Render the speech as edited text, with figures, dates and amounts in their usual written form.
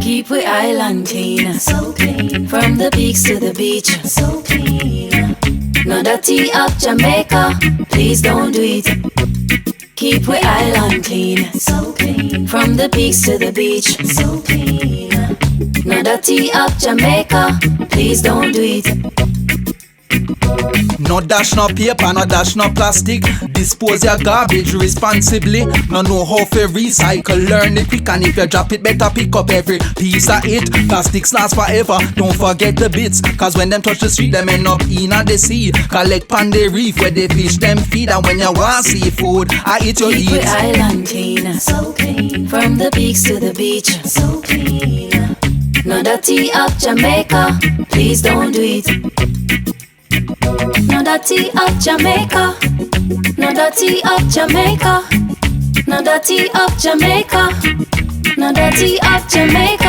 Keep we island clean, so clean. From the peaks to the beach, so clean. No dirty up Jamaica, please don't do it. Keep we island clean, so clean. From the peaks to the beach, so clean. No dirty up Jamaica, please don't do it. No dash no paper, no dash no plastic. Dispose your garbage responsibly. No know how to recycle, learn it quick. And if you drop it, better pick up every piece of it. Plastics last forever, don't forget the bits. Cause when them touch the street, them end up in the sea. Collect pan the reef where they fish them feed. And when you want seafood, I eat your Keep eat. we island clean, so clean. From the peaks to the beach, so clean. No dirty up Jamaica, please don't do it. No dirty up Jamaica, no dirty up Jamaica, no dirty up Jamaica, no dirty up Jamaica.